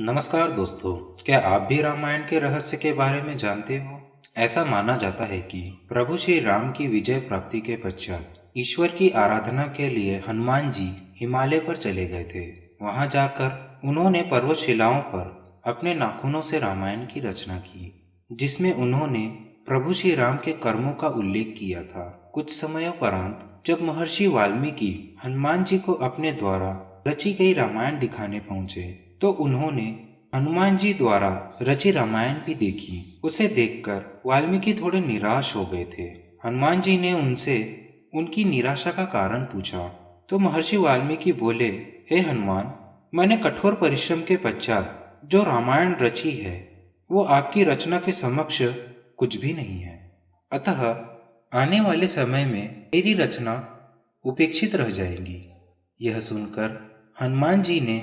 नमस्कार दोस्तों, क्या आप भी रामायण के रहस्य के बारे में जानते हो? ऐसा माना जाता है कि प्रभु श्री राम की विजय प्राप्ति के पश्चात ईश्वर की आराधना के लिए हनुमान जी हिमालय पर चले गए थे। वहां जाकर उन्होंने पर्वत शिलाओं पर अपने नाखूनों से रामायण की रचना की, जिसमें उन्होंने प्रभु श्री राम के कर्मों का उल्लेख किया था। कुछ समयोपरांत जब महर्षि वाल्मीकि हनुमान जी को अपने द्वारा रची गई रामायण दिखाने पहुंचे, तो उन्होंने हनुमान जी द्वारा रची रामायण भी देखी। उसे देखकर वाल्मीकि थोड़े निराश हो गए थे। हनुमान जी ने उनसे उनकी निराशा का कारण पूछा, तो महर्षि वाल्मीकि बोले, हे हनुमान, मैंने कठोर परिश्रम के पश्चात जो रामायण रची है वो आपकी रचना के समक्ष कुछ भी नहीं है। अतः आने वाले समय में मेरी रचना उपेक्षित रह जाएगी। यह सुनकर हनुमान जी ने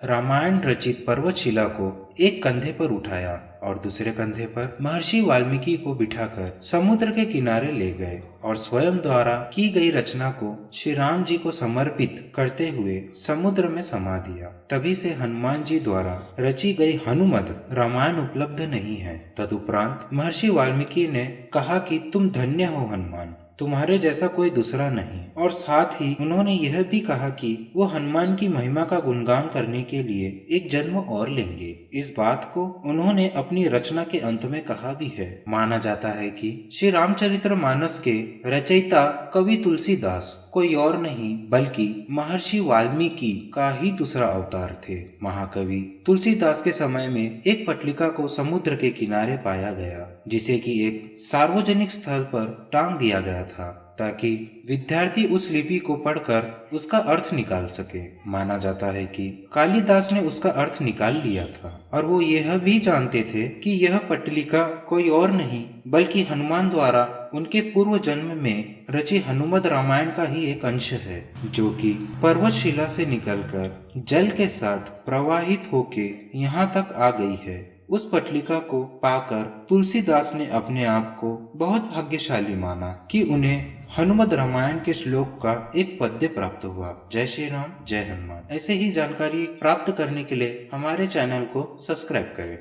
रामायण रचित पर्वतशिला को एक कंधे पर उठाया और दूसरे कंधे पर महर्षि वाल्मीकि को बिठाकर समुद्र के किनारे ले गए और स्वयं द्वारा की गई रचना को श्री राम जी को समर्पित करते हुए समुद्र में समा दिया। तभी से हनुमान जी द्वारा रची गई हनुमद रामायण उपलब्ध नहीं है। तदुपरांत महर्षि वाल्मीकि ने कहा कि तुम धन्य हो हनुमान, तुम्हारे जैसा कोई दूसरा नहीं। और साथ ही उन्होंने यह भी कहा कि वो हनुमान की महिमा का गुणगान करने के लिए एक जन्म और लेंगे। इस बात को उन्होंने अपनी रचना के अंत में कहा भी है। माना जाता है कि श्री रामचरितमानस के रचयिता कवि तुलसीदास कोई और नहीं बल्कि महर्षि वाल्मीकि का ही दूसरा अवतार थे। महाकवि तुलसीदास के समय में एक पटलिका को समुद्र के किनारे पाया गया, जिसे कि एक सार्वजनिक स्थल पर टांग दिया गया था, ताकि विद्यार्थी उस लिपि को पढ़कर उसका अर्थ निकाल सके। माना जाता है कि कालिदास ने उसका अर्थ निकाल लिया था और वो यह भी जानते थे कि यह पटलिका कोई और नहीं बल्कि हनुमान द्वारा उनके पूर्व जन्म में रची हनुमद रामायण का ही एक अंश है, जो कि पर्वतशिला से निकलकर जल के साथ प्रवाहित होके यहाँ तक आ गई है। उस पटलिका को पाकर तुलसीदास ने अपने आप को बहुत भाग्यशाली माना कि उन्हें हनुमद रामायण के श्लोक का एक पद्य प्राप्त हुआ। जय श्री राम, जय हनुमान। ऐसे ही जानकारी प्राप्त करने के लिए हमारे चैनल को सब्सक्राइब करें।